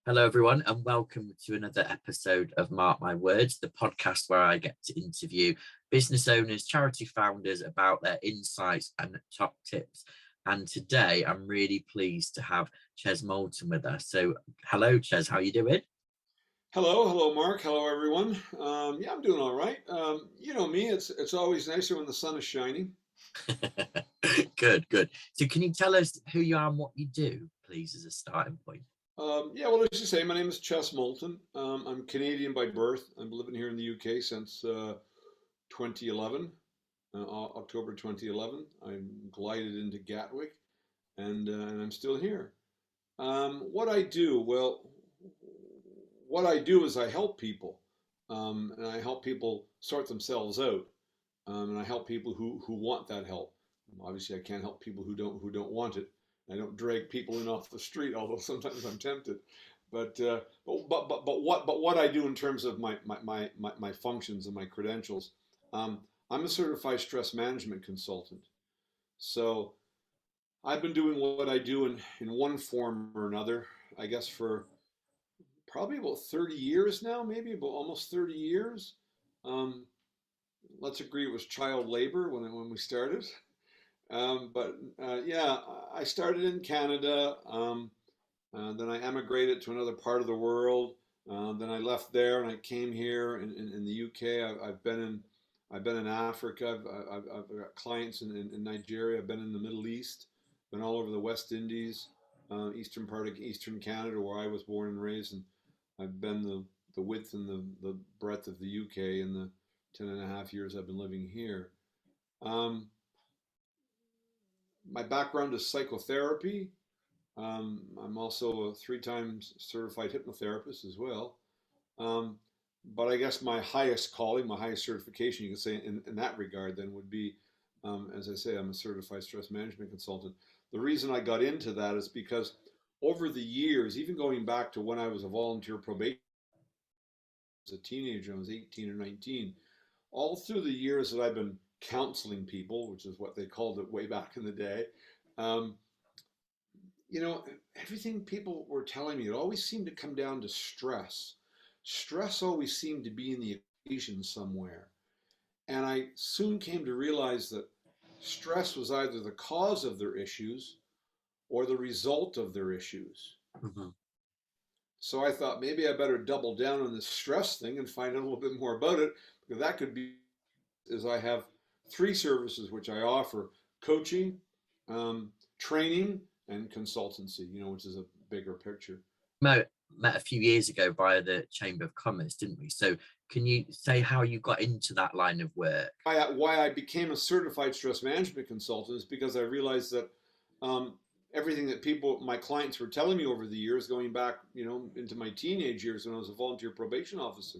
Hello, everyone, and welcome to another episode of Mark My Words, the podcast where I get to interview business owners, charity founders about their insights and top tips. And today I'm really pleased to have Ches Moulton with us. So, hello, Ches, how are you doing? Hello, Mark. Hello, everyone. Yeah, I'm doing all right. You know me; it's always nicer when the sun is shining. Good, good. So, can you tell us who you are and what you do, please, as a starting point? Yeah, well, as you say, my name is Ches Moulton. I'm Canadian by birth. I've been living here in the UK since 2011, October 2011. I glided into Gatwick, and I'm still here. What I do, well, what I do is I help people, and I help people sort themselves out. And I help people who want that help. Obviously, I can't help people who don't want it. I don't drag people in off the street, although sometimes I'm tempted. But what I do in terms of my functions and my credentials, I'm a certified stress management consultant. So I've been doing what I do in one form or another, I guess, for probably about 30 years now, maybe about almost 30 years. Um, let's agree it was child labor when we started. But yeah, I started in Canada. Then I emigrated to another part of the world. Then I left there and I came here in the UK. I've been in Africa. I've got clients in Nigeria. I've been in the Middle East. Been all over the West Indies, eastern part of Eastern Canada, where I was born and raised. And I've been the width and the breadth of the UK in the 10.5 years I've been living here. Um, my background is psychotherapy. I'm also a 3 times certified hypnotherapist as well. Um, but I guess my highest calling, my highest certification, you could say in that regard, then would be, as I say, I'm a certified stress management consultant. The reason I got into that is because over the years, even going back to when I was a volunteer probation as a teenager, I was 18 or 19, all through the years that I've been counseling people, which is what they called it way back in the day, um, you know, everything people were telling me, it always seemed to come down to stress. Stress always seemed to be in the equation somewhere. And I soon came to realize that stress was either the cause of their issues or the result of their issues. Mhm. So I thought maybe I better double down on this stress thing and find out a little bit more about it, because that could be, as I have 3 services which I offer: coaching, training, and consultancy, which is a bigger picture. Met a few years ago via the Chamber of Commerce, didn't we? So, can you say how you got into that line of work? Why I became a certified stress management consultant is because I realized that um, everything that my clients were telling me over the years, going back, into my teenage years when I was a volunteer probation officer,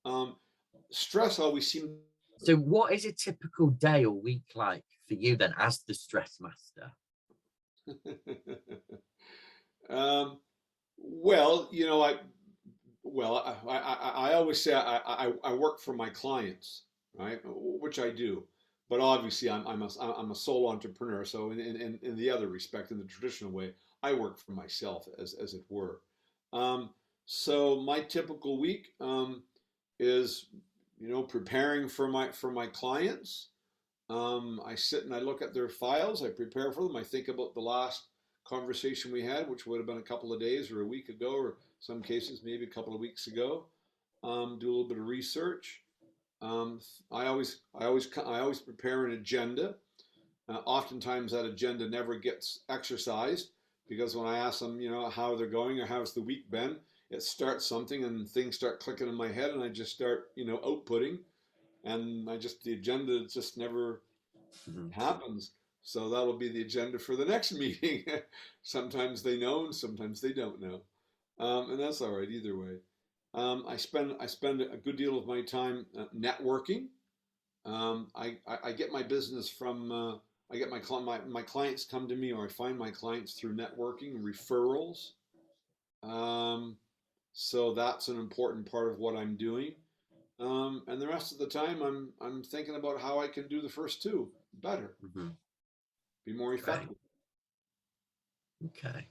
um, stress always seemed. So, what is a typical day or week like for you then, as the stress master? um, well, I always say I work for my clients, right? Which I do, but obviously I'm a sole entrepreneur. So in the other respect, in the traditional way, I work for myself, as it were. Um, so my typical week is, preparing for my clients. I sit and I look at their files. I prepare for them. I think about the last conversation we had, which would have been a couple of days or a week ago, or some cases maybe a couple of weeks ago. Do a little bit of research. I always prepare an agenda. Oftentimes that agenda never gets exercised, because when I ask them, how they're going or how's the week been, it starts something and things start clicking in my head, and I just start, outputting, and the agenda just never Mhm. happens. So that'll be the agenda for the next meeting. Sometimes they know, and sometimes they don't know, and that's all right either way. I spend a good deal of my time networking. I get my business from I get my clients come to me, or I find my clients through networking referrals. Um, so that's an important part of what I'm doing. And the rest of the time, I'm thinking about how I can do the first two better, Mhm. be more Great. effective. Okay.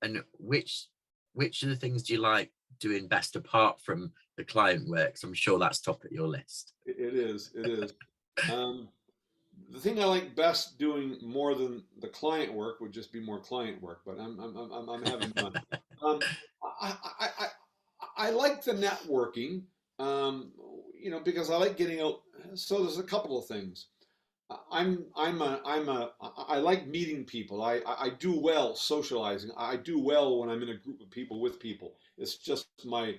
And which which of the things do you like doing best apart from the client work? So I'm sure that's top of your list. It is. It is. The thing I like best doing more than the client work would just be more client work, but I'm having fun. Um, I, I, I, I like the networking, because I like getting out. So there's a couple of things. I like meeting people. I do well socializing. I do well when I'm in a group of people with people. It's just my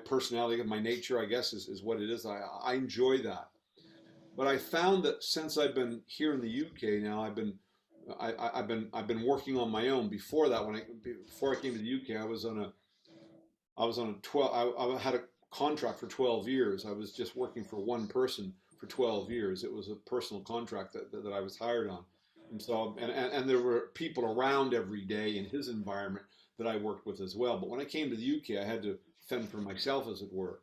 personality and my nature, I guess, is what it is. I enjoy that. But I found that since I've been here in the UK now, I've been working on my own. Before that, before I came to the UK, I was on a 12. I had a contract for 12 years. I was just working for one person for 12 years. It was a personal contract that I was hired on, and so and there were people around every day in his environment that I worked with as well. But when I came to the UK, I had to fend for myself, as it were.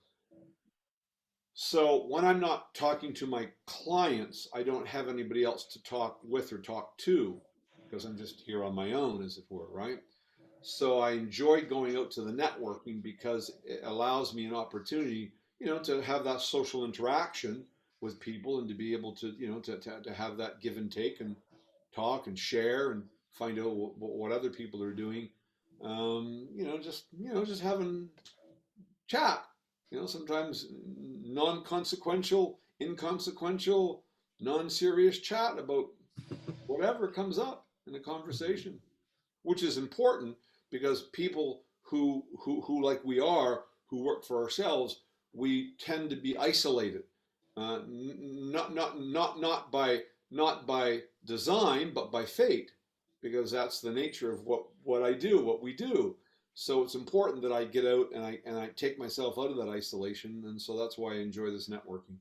So when I'm not talking to my clients, I don't have anybody else to talk with or talk to because I'm just here on my own, as it were, right? So I enjoy going out to the networking because it allows me an opportunity, to have that social interaction with people and to be able to, to have that give and take and talk and share and find out what other people are doing. Just having chat. Sometimes non-consequential, inconsequential, non-serious chat about whatever comes up in a conversation, which is important because people who like we are, who work for ourselves, we tend to be isolated, not by design, but by fate, because that's the nature of what I do, what we do. So it's important that I get out and I take myself out of that isolation, and so that's why I enjoy this networking.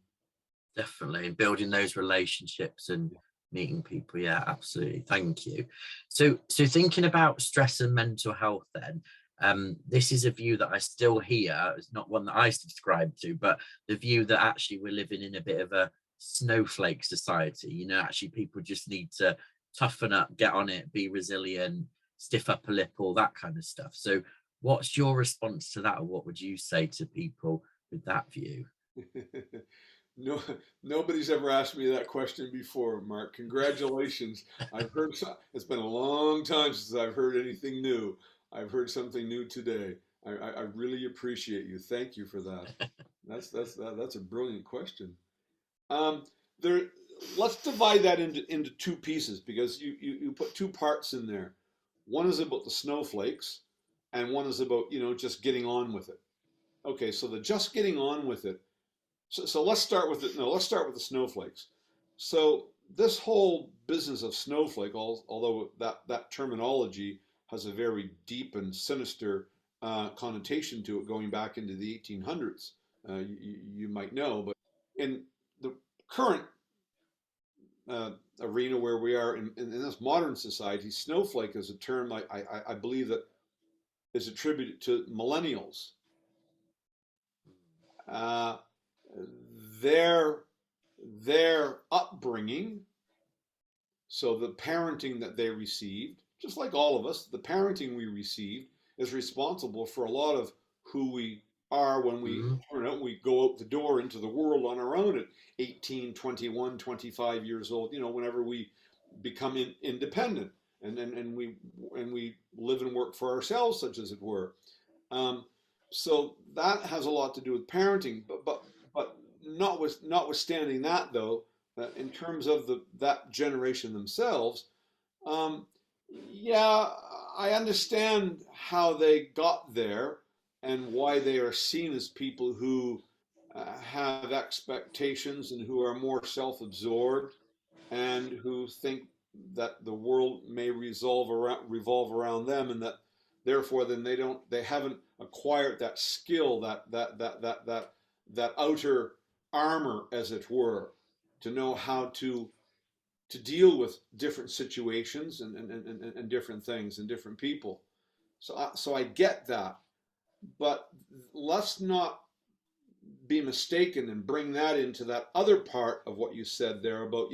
Definitely, and building those relationships and meeting people. Yeah, absolutely. Thank you. So thinking about stress and mental health, then, this is a view that I still hear. It's not one that I subscribe to, but the view that actually we're living in a bit of a snowflake society. Actually, people just need to toughen up, get on it, be resilient, stiff upper lip, all that kind of stuff. So, what's your response to that, or what would you say to people with that view? No, nobody's ever asked me that question before, Mark. Congratulations. It's been a long time since I've heard anything new. I've heard something new today. I really appreciate you. Thank you for that. That's a brilliant question. Um, there, let's divide that into two pieces because you put two parts in there. One is about the snowflakes, and one is about just getting on with it. Okay, so the just getting on with it. So let's start with it. No, let's start with the snowflakes. So this whole business of snowflake, although that terminology has a very deep and sinister connotation to it, going back into the 1800s, you might know. But in the current arena where we are in this modern society, snowflake is a term I believe that is attributed to millennials. Uh, their upbringing, so the parenting that they received, just like all of us, the parenting we received is responsible for a lot of who we are when we turn out, we go out the door into the world on our own at 18, 21, 25 years old, whenever we become independent and we live and work for ourselves, such as it were. So that has a lot to do with parenting, but notwithstanding that, though, in terms of that generation themselves, um, yeah, I understand how they got there and why they are seen as people who have expectations and who are more self-absorbed and who think that the world may revolve around them, and that therefore then they haven't acquired that skill, that outer armor, as it were, to know how to deal with different situations and different things and different people. So I get that, but let's not be mistaken and bring that into that other part of what you said there about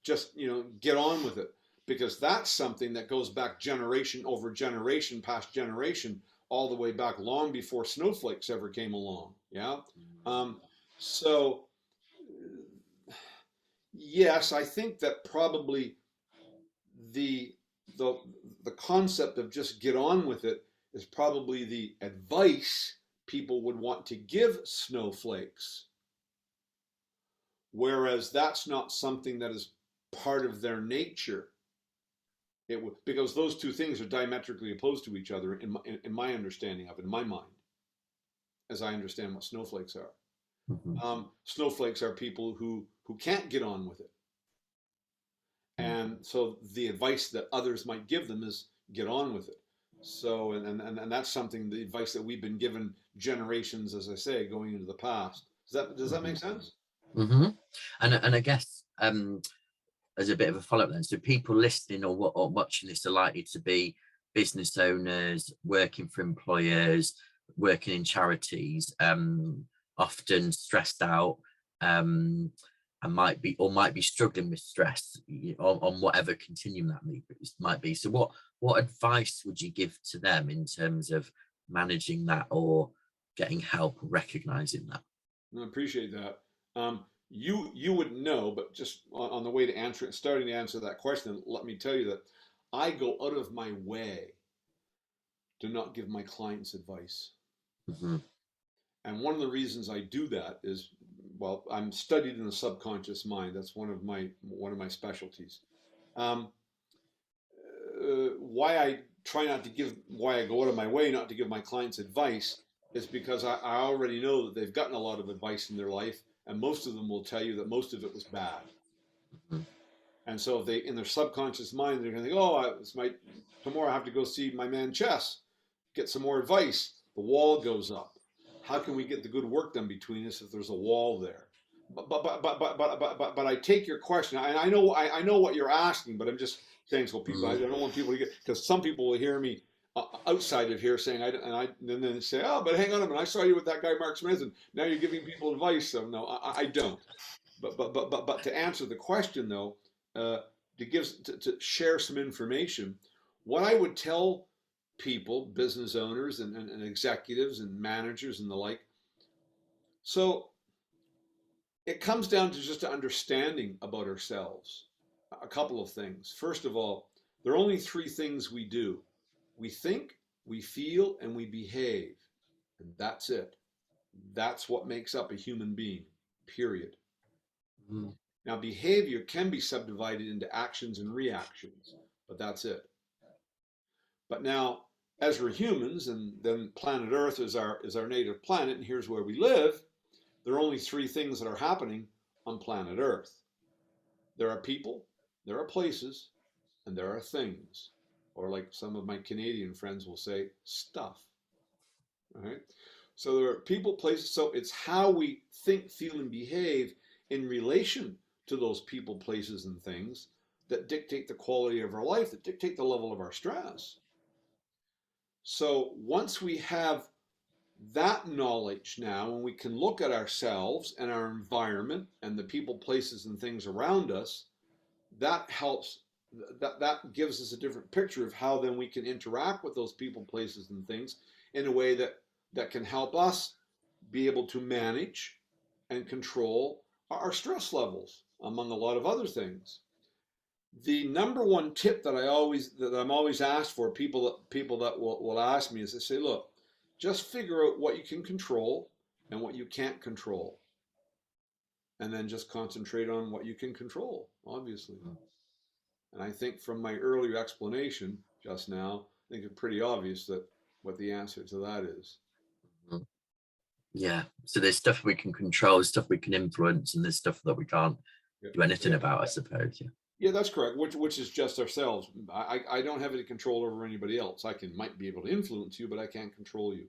just get on with it, because that's something that goes back generation over generation past generation. all the way back long before snowflakes ever came along. Yeah. So yes, I think that probably the the the concept of just get on with it is probably the advice people would want to give snowflakes, whereas that's not something that is part of their nature. It would, because those two things are diametrically opposed to each other in my understanding of it, in my mind, as I understand what snowflakes are. Snowflakes are people who can't get on with it, and so the advice that others might give them is get on with it. So and that's something, the advice that we've been given generations, as I say, going into the past. Does that make sense? Mm-hmm. And I guess as a bit of a follow-up then, so people listening or watching this are likely to be business owners, working for employers, working in charities, often stressed out, and might be struggling with stress on whatever continuum that might be. So what advice would you give to them in terms of managing that or getting help recognizing that? I appreciate that. You wouldn't know, but just on the way to answer it, starting to answer that question, let me tell you that I go out of my way to not give my clients advice. Mm-hmm. And one of the reasons I do that is, well, I'm studied in the subconscious mind. That's one of my specialties. Um, why I go out of my way not to give my clients advice is because I already know that they've gotten a lot of advice in their life, and most of them will tell you that most of it was bad. Mm-hmm. And so if they, in their subconscious mind, they're going to think, oh, tomorrow I have to go see my man Ches, get some more advice. The wall goes up. How can we get the good work done between us if there's a wall there? But I take your question. I know what you're asking, but I'm just saying, so people, I don't want people to get, because some people will hear me outside of here saying, and then they say, oh, but hang on a minute, I saw you with that guy Mark Smith, and now you're giving people advice. So no, I don't. But to answer the question though, to share some information, what I would tell people, business owners and executives and managers and the like. So it comes down to just an understanding about ourselves. A couple of things. First of all, there are only three things we do. We think, we feel, and we behave. And that's it. That's what makes up a human being, period. Mm-hmm. Now, behavior can be subdivided into actions and reactions, but that's it. But now, as we're humans, and then planet Earth is our native planet, and here's where we live, there are only three things that are happening on planet Earth. There are people, there are places, and there are things. Or like some of my Canadian friends will say, stuff. All right? So there are people, places, so it's how we think, feel, and behave in relation to those people, places, and things that dictate the quality of our life, that dictate the level of our stress. So once we have that knowledge now, and we can look at ourselves and our environment and the people, places, and things around us, that helps, that gives us a different picture of how then we can interact with those people, places, and things in a way that can help us be able to manage and control our stress levels, among a lot of other things. The number one tip that I'm always asked for, people that will ask me, is they say, look, just figure out what you can control and what you can't control, and then just concentrate on what you can control, obviously. And I think from my earlier explanation just now, I think it's pretty obvious that what the answer to that is. Yeah. So there's stuff we can control, stuff we can influence, and there's stuff that we can't do anything about, I suppose. Yeah. Yeah, that's correct. Which is just ourselves. I don't have any control over anybody else. Might be able to influence you, but I can't control you.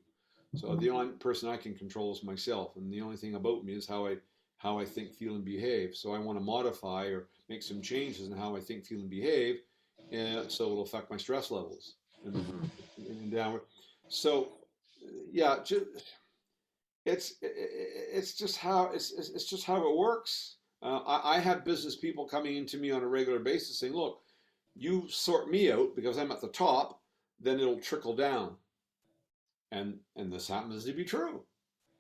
So the only person I can control is myself, and the only thing about me is how I think, feel, and behave. So I want to modify or make some changes in how I think, feel, and behave, so it'll affect my stress levels and downward. So yeah, it's just how it works. I have business people coming into me on a regular basis saying, "Look, you sort me out because I'm at the top, then it'll trickle down." and this happens to be true.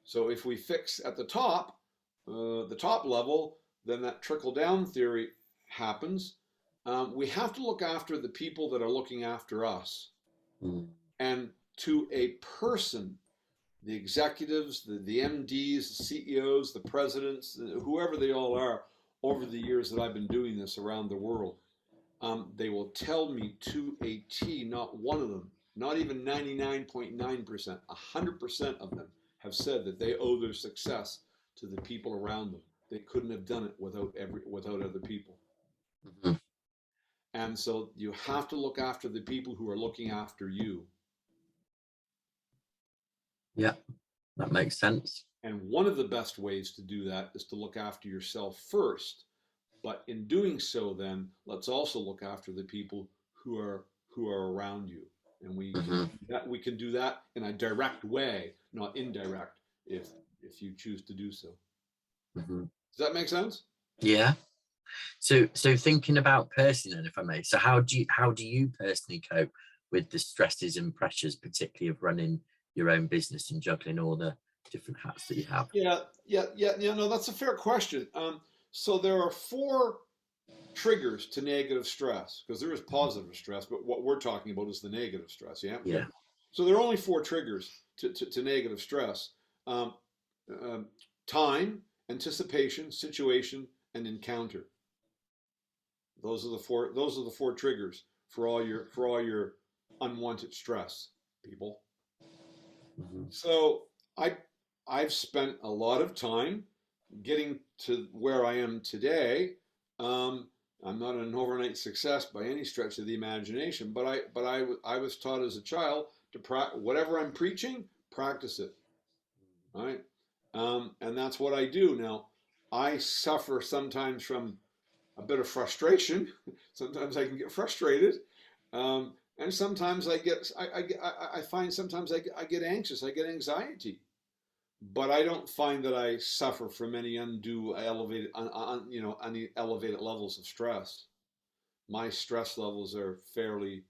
So if we fix at the top level, then that trickle down theory happens. We have to look after the people that are looking after us. Mm. And to a person, the executives, the MDs, the CEOs, the presidents, whoever they all are, over the years that I've been doing this around the world, they will tell me to a T, not one of them, not even 99.9%, 100% of them have said that they owe their success to the people around them. They couldn't have done it without other people. Mm-hmm. And so you have to look after the people who are looking after you. Yeah, that makes sense. And one of the best ways to do that is to look after yourself first. But in doing so, then let's also look after the people who are around you. And we can do that in a direct way, not indirect, if you choose to do so. Mm-hmm. Does that make sense? Yeah. So thinking about personally, then, if I may, so how do you personally cope with the stresses and pressures, particularly of running your own business and juggling all the different hats that you have? Yeah. No, that's a fair question. So there are 4 triggers to negative stress, because there is positive stress, but what we're talking about is the negative stress. Yeah. Yeah. So there are only 4 triggers to negative stress: um, time, anticipation, situation, and encounter. Those are the 4. Those are the 4 triggers for all your unwanted stress, people. Mm-hmm. So I've spent a lot of time getting to where I am today. I'm not an overnight success by any stretch of the imagination, but I was taught as a child to whatever I'm preaching, practice it, right? And that's what I do now. I suffer sometimes from a bit of frustration. Sometimes I can get frustrated, and sometimes I find sometimes I get anxious. I get anxiety. But I don't find that I suffer from any undue any elevated levels of stress. My stress levels are fairly.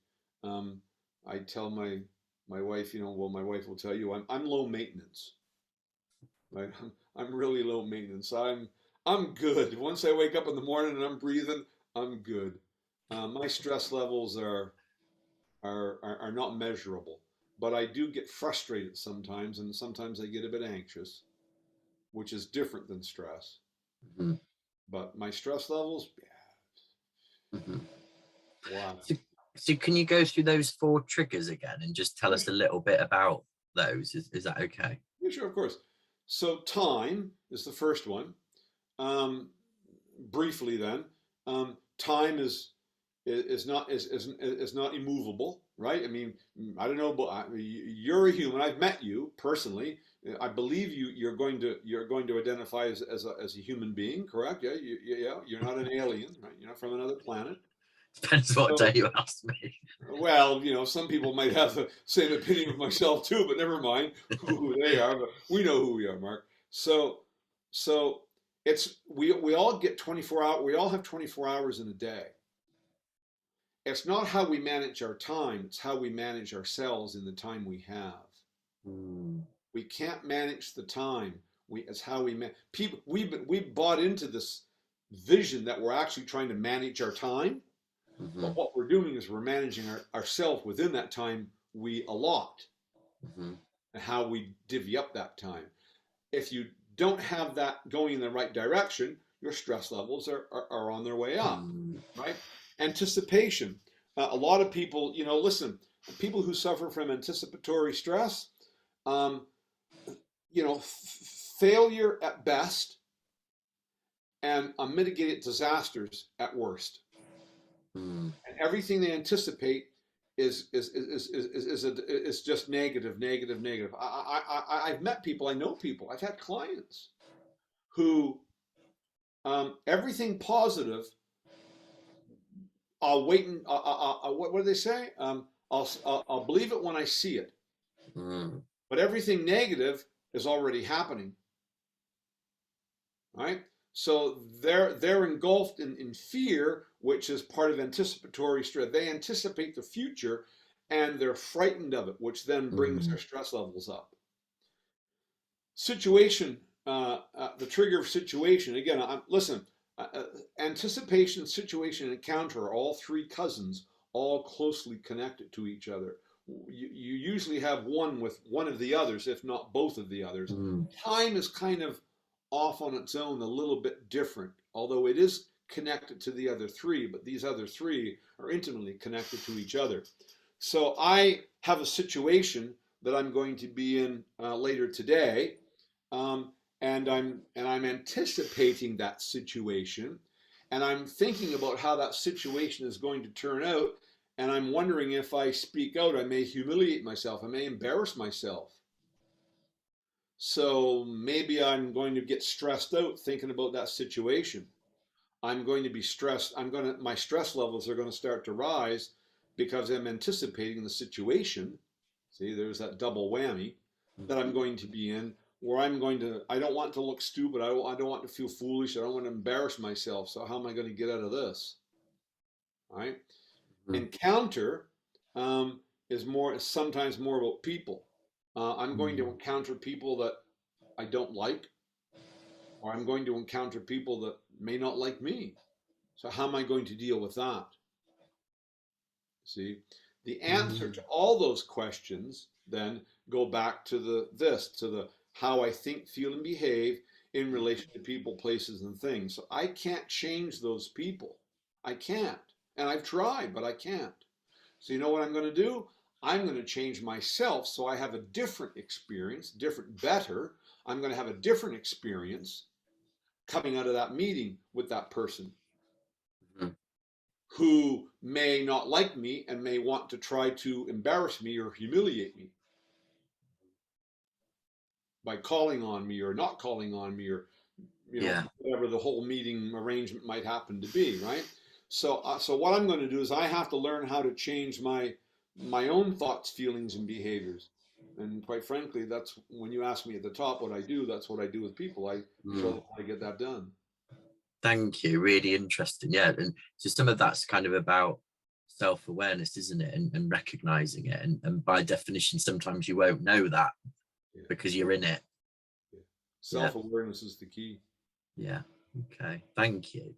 I tell my wife, well, my wife will tell you I'm low maintenance. Right, I'm really low maintenance. I'm good. Once I wake up in the morning and I'm breathing, I'm good. My stress levels are not measurable, but I do get frustrated sometimes, and sometimes I get a bit anxious, which is different than stress. Mm-hmm. But my stress levels, Mm-hmm. wow. So can you go through those 4 triggers again and just tell us a little bit about those? Is that okay? Yeah, sure, of course. So time is the first one. Briefly, then, time is not immovable, right? I mean, I don't know, but you're a human. I've met you personally. I believe you're going to identify as a human being, correct? Yeah, you're not an alien, right? You're not from another planet. Depends what day you ask me. Well, some people might have the same opinion of myself too, but never mind who they are. But we know who we are, Mark. So it's we all get 24 hours. We all have 24 hours in a day. It's not how we manage our time, it's how we manage ourselves in the time we have. Mm. We can't manage the time. It's how people. We've bought into this vision that we're actually trying to manage our time. Mm-hmm. But what we're doing is we're managing ourselves within that time we allot, Mm-hmm. and how we divvy up that time. If you don't have that going in the right direction, your stress levels are on their way up, right? Anticipation. A lot of people, listen, people who suffer from anticipatory stress, failure at best and unmitigated disasters at worst. Mm. And everything they anticipate is just negative. I've met people, I know people, I've had clients who everything positive, I'll wait and what do they say? I'll believe it when I see it. Mm. But everything negative is already happening, right? So they're engulfed in fear, which is part of anticipatory stress. They anticipate the future, and they're frightened of it, which then brings Mm. their stress levels up. Situation, the trigger of situation. Again, listen, anticipation, situation, and counter are all three cousins, all closely connected to each other. You usually have one with one of the others, if not both of the others. Mm. Time is kind of off on its own, a little bit different, although it is connected to the other three, but these other three are intimately connected to each other. So I have a situation that I'm going to be in later today, um, and I'm anticipating that situation, and I'm thinking about how that situation is going to turn out, and I'm wondering if I speak out, I may humiliate myself, I may embarrass myself. So maybe I'm going to get stressed out thinking about that situation. I'm going to be stressed. My stress levels are going to start to rise because I'm anticipating the situation. See, there's that double whammy that I'm going to be in where I don't want to look stupid. I don't want to feel foolish. I don't want to embarrass myself. So how am I going to get out of this? All right. Mm. Encounter is sometimes more about people. I'm going to Mm. encounter people that I don't like, or I'm going to encounter people that may not like me. So how am I going to deal with that? See, the answer Mm. to all those questions then go back to the how I think, feel, and behave in relation to people, places, and things. So I can't change those people. I can't. And I've tried, but I can't. So you know what I'm going to do? I'm going to change myself so I have a different experience, better. I'm going to have a different experience coming out of that meeting with that person Mm. who may not like me and may want to try to embarrass me or humiliate me by calling on me or not calling on me, or Yeah. whatever the whole meeting arrangement might happen to be, right? So what I'm going to do is I have to learn how to change my own thoughts, feelings, and behaviors. And quite frankly, that's when you ask me at the top what I do. That's what I do with people. I show Mm. them how to get that done. Thank you. Really interesting. Yeah. And so some of that's kind of about self-awareness, isn't it? And recognizing it. And by definition, sometimes you won't know that Yeah, because you're in it. yeah. Yeah. Self-awareness is the key. Yeah. Okay. Thank you.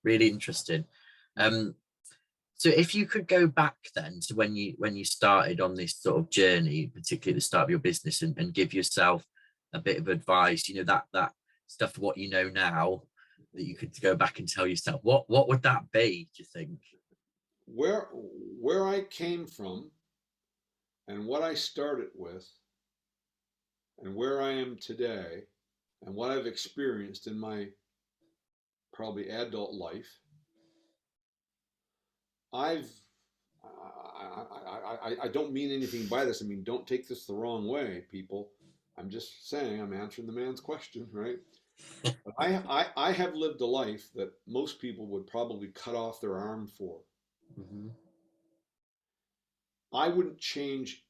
Really interesting. Mm. Um, so if you could go back then to when you started on this sort of journey, particularly at the start of your business, and give yourself a bit of advice, that stuff, what you know now, that you could go back and tell yourself, what would that be, do you think? Where I came from and what I started with and where I am today and what I've experienced in my probably adult life, I've I don't mean anything by this. I mean, don't take this the wrong way, people. I'm just saying I'm answering the man's question, right? But I have lived a life that most people would probably cut off their arm for. Mhm. I wouldn't change.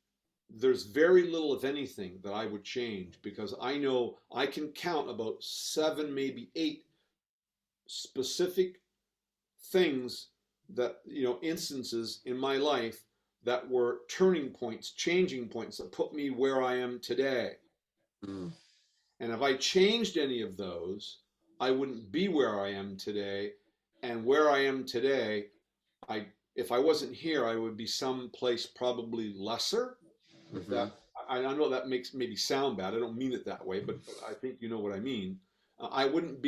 There's very little, if anything, that I would change because I know I can count about seven, maybe eight specific things that, instances in my life that were turning points, changing points that put me where I am today. Mm. And if I changed any of those, I wouldn't be where I am today. And where I am today, I if I wasn't here, I would be someplace probably lesser. If Mhm. that, I know that makes maybe sound bad. I don't mean it that way, but I think you know what I mean. I wouldn't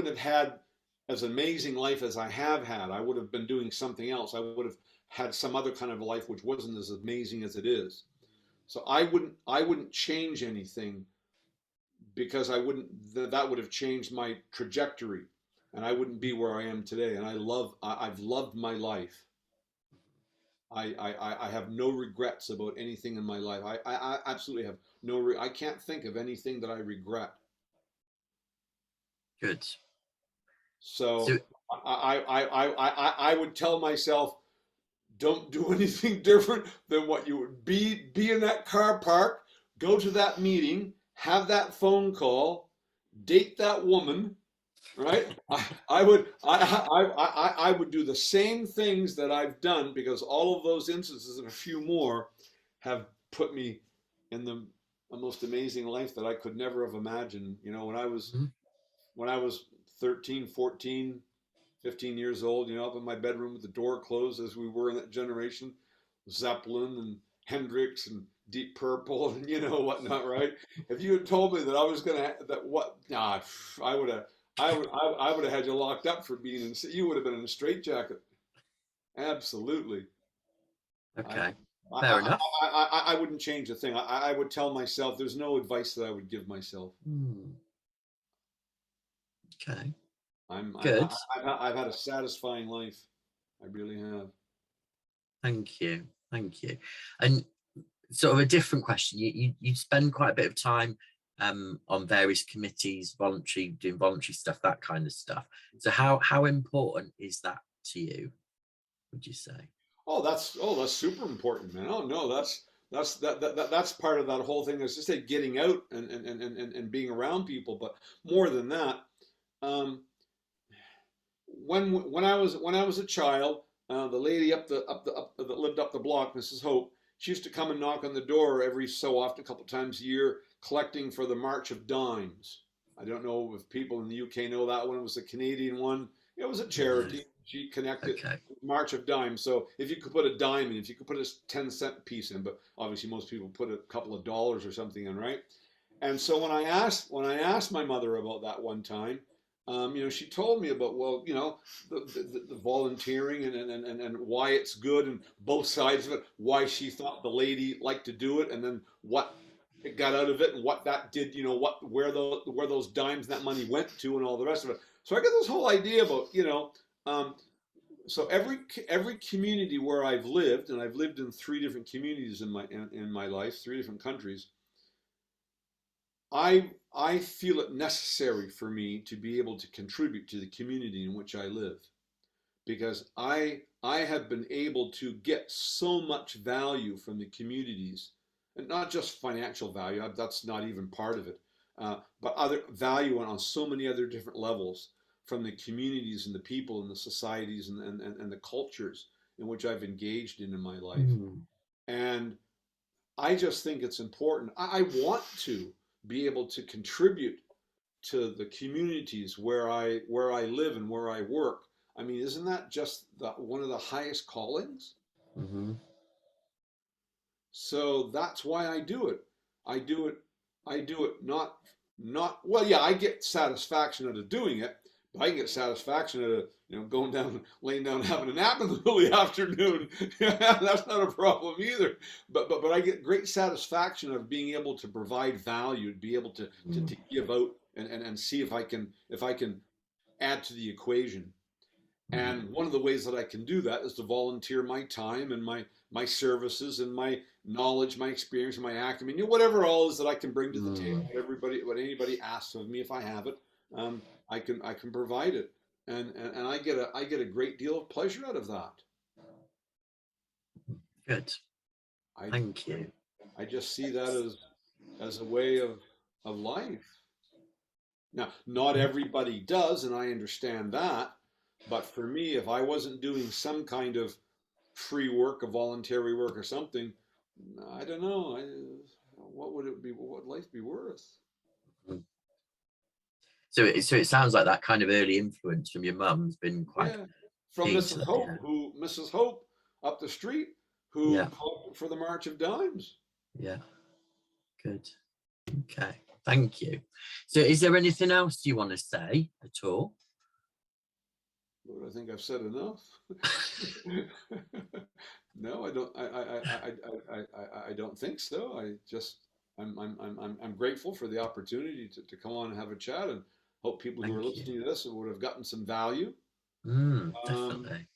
have had as amazing life as I have had. I would have been doing something else. I would have had some other kind of life which wasn't as amazing as it is. So I wouldn't change anything because I wouldn't, that would have changed my trajectory and I wouldn't be where I am today. And I've loved my life. I have no regrets about anything in my life. I absolutely have I can't think of anything that I regret. Good. So So I would tell myself, don't do anything different than what you would be in that car park, go to that meeting, have that phone call, date that woman, right? I would do the same things that I've done, because all of those instances and a few more have put me in the most amazing life that I could never have imagined. You know, Mhm. when I was 13, 14, 15 years old, you know, up in my bedroom with the door closed, as we were in that generation, Zeppelin and Hendrix and Deep Purple and you know whatnot, right? If you had told me that I was gonna that what, nah, I would have, I would have had you locked up for being in. You would have been in a straitjacket. Absolutely. I, Okay, I, fair I, enough. I wouldn't change a thing. I would tell myself there's no advice that I would give myself. Hmm, okay, I'm, I, good. I've had a satisfying life. I really have. Thank you. Thank you. And sort of a different question. You spend quite a bit of time on various committees, voluntary, doing voluntary stuff, that kind of stuff. So how important is that to you, would you say? That's super important, man. Oh no, that's part of that whole thing. Is just say getting out and being around people, but more than that, um, when I was a child, the lady that lived up the block, Mrs. Hope, she used to come and knock on the door every so often, a couple times a year, collecting for the March of Dimes. I don't know if people in the UK know that one. It was a Canadian one. It was a No. charity. She connected Okay. March of Dimes. So if you could put a dime in, if you could put a 10-cent piece in, but obviously most people put a couple of dollars or something in, right? And so when I asked my mother about that one time, you know, she told me about, well, you know, the volunteering and why it's good and both sides of it, why she thought the lady liked to do it, and then what it got out of it and what that did, you know, where those dimes and that money went to and all the rest of it. So I got this whole idea about, you know, um, so every community where I've lived, and I've lived in three different communities in my life, three different countries. I feel it necessary for me to be able to contribute to the community in which I live, because I have been able to get so much value from the communities, and not just financial value. That's not even part of it, but other value on so many other different levels from the communities and the people and the societies and the cultures in which I've engaged in my life. Hmm. And I just think it's important. I want to be able to contribute to the communities where I live and where I work. I mean, isn't that just one of the highest callings? Hmm. So that's why I do it. I do it. I do it not well. Yeah, I get satisfaction out of doing it, but I can get satisfaction out of going down, laying down, having a nap in the early afternoon. That's not a problem either. But I get great satisfaction of being able to provide value, to be able to give out and see if I can add to the equation. Hmm. And one of the ways that I can do that is to volunteer my time and my services and my knowledge, my experience, my acumen, whatever all is that I can bring to the table. Hmm. What anybody asks of me, if I have it, I can provide it, and I get a great deal of pleasure out of that. Good. I Thank you. I just see that as a way of life. Now, not Mhm. everybody does, and I understand that. But for me, if I wasn't doing some kind of free work, a voluntary work, or something, I don't know. What would it be? What would life be worth? So it sounds like that kind of early influence from your mum's been quite Yeah, from key to that. Yeah. Mrs. Hope up the street, who Yeah. called for the March of Dimes. Yeah. Good. Okay. Thank you. So is there anything else you want to say at all? Lord, I think I've said enough. No, I don't. I don't think so. I'm grateful for the opportunity to come on and have a chat, and hope people who are Thank you. listening to this would have gotten some value. Um, Definitely.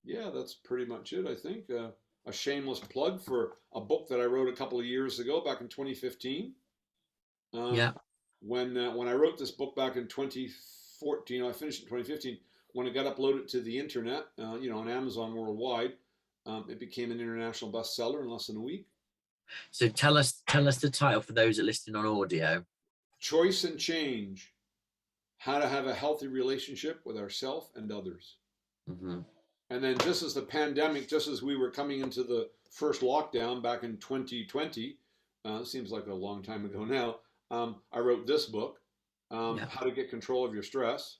yeah, that's pretty much it. I think a shameless plug for a book that I wrote a couple of years ago, back in 2015. Yeah. Um, when I wrote this book back in 2014, I finished in 2015. When it got uploaded to the internet, on Amazon worldwide, it became an international bestseller in less than a week. So tell us the title for those that are listening on audio. Choice and Change. how to have a healthy relationship with ourselves and others. Mm-hmm. And then just as the pandemic, just as we were coming into the first lockdown back in 2020, seems like a long time ago now, I wrote this book, Yeah. How to Get Control of Your Stress.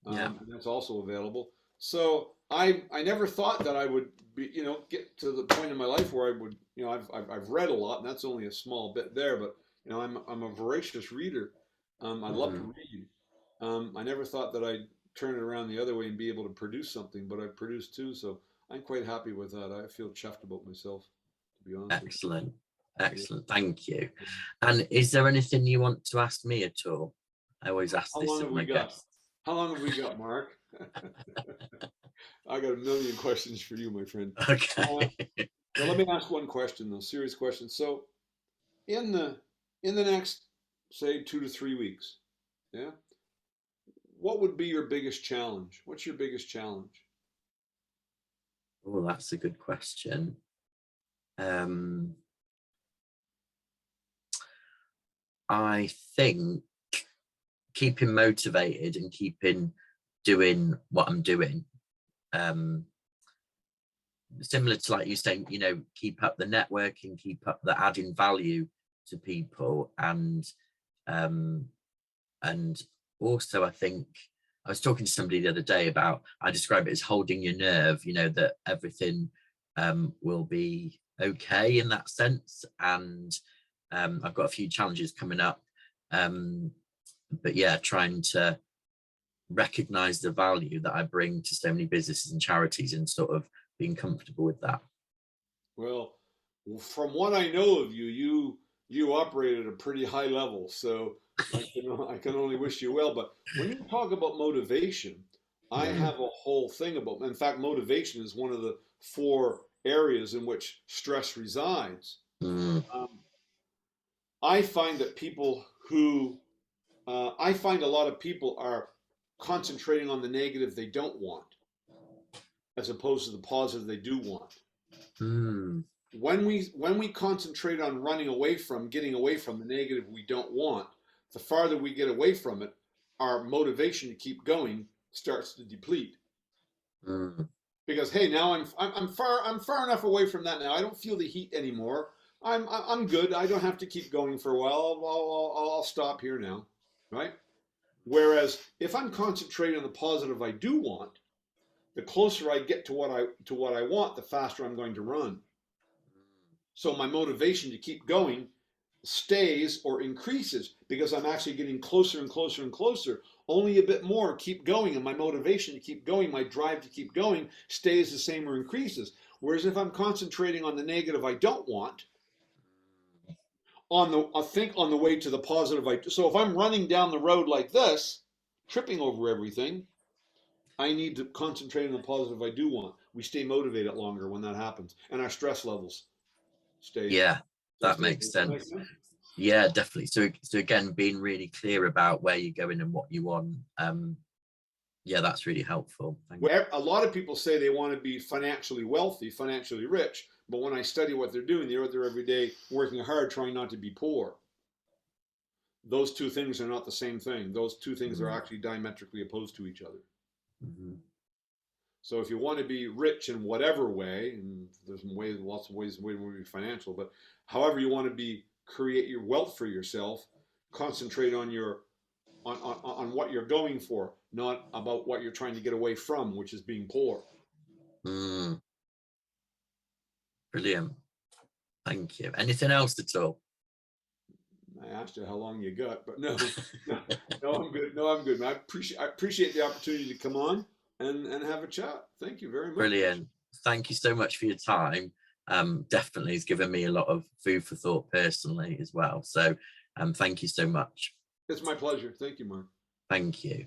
Yeah. And that's also available. So I never thought that I would be, get to the point in my life where I would, I've read a lot, and that's only a small bit there, but I'm a voracious reader. I love to Mm-hmm. read. I never thought that I'd turn it around the other way and be able to produce something, but I've produced two, so I'm quite happy with that. I feel chuffed about myself, to be honest with Excellent. you. Excellent. Thank you. Yeah. And is there anything you want to ask me at all? I always ask How this long of have my we got? guests. How long have we got, Mark? I got a million questions for you, my friend. Okay. Now let me ask one question, though, serious question. So, in the next, say, 2 to 3 weeks, yeah, what would be your biggest challenge? What's your biggest challenge? Oh, that's a good question. I think keeping motivated and keeping doing what I'm doing. Similar to like you saying, keep up the networking, keep up the adding value to people, um, and also I think I was talking to somebody the other day about, I describe it as holding your nerve, that everything will be okay in that sense. And I've got a few challenges coming up. But yeah, trying to recognize the value that I bring to so many businesses and charities and sort of being comfortable with that. Well, from what I know of you, you operate at a pretty high level, so I can only wish you well. But when you talk about motivation, I Mm, have a whole thing about. In fact, motivation is one of the four areas in which stress resides. mm, Um, I find that I find a lot of people are concentrating on the negative they don't want, as opposed to the positive they do want. mm, When we concentrate on getting away from the negative we don't want, the farther we get away from it, our motivation to keep going starts to deplete. mm, Because hey, now I'm far enough away from that now. I don't feel the heat anymore. I'm good. I don't have to keep going for a while. I'll stop here now, right? Whereas if I'm concentrating on the positive I do want, the closer I get to what I want, the faster I'm going to run. So my motivation to keep going stays or increases because I'm actually getting closer and closer and closer. Only a bit more, keep going, and my motivation to keep going, my drive to keep going, stays the same or increases. Whereas if I'm concentrating on the negative I don't want, I think on the way to the positive so if I'm running down the road like this, tripping over everything, I need to concentrate on the positive I do want. We stay motivated longer when that happens, and our stress levels stay yeah, that stay. makes Does that make sense. sense? Yeah, definitely. So again, being really clear about where you're going and what you want. Yeah, that's really helpful. Thank you. Where a lot of people say they want to be financially wealthy, financially rich, but when I study what they're doing, they're out there every day working hard, trying not to be poor. Those two things are not the same thing. Those two things are Mm, actually diametrically opposed to each other. mhm. So if you want to be rich in whatever way, and there's lots of ways to be financial, but however you want to create your wealth for yourself, concentrate on what you're going for, not about what you're trying to get away from, which is being poor. Mm, brilliant. Thank you. Anything else at all? I asked you how long you got, but no, no, I'm good. No, I'm good. I appreciate the opportunity to come on and have a chat. Thank you very much. Brilliant. Thank you so much for your time. Definitely has given me a lot of food for thought personally as well. So thank you so much. It's my pleasure. Thank you, Mark. Thank you.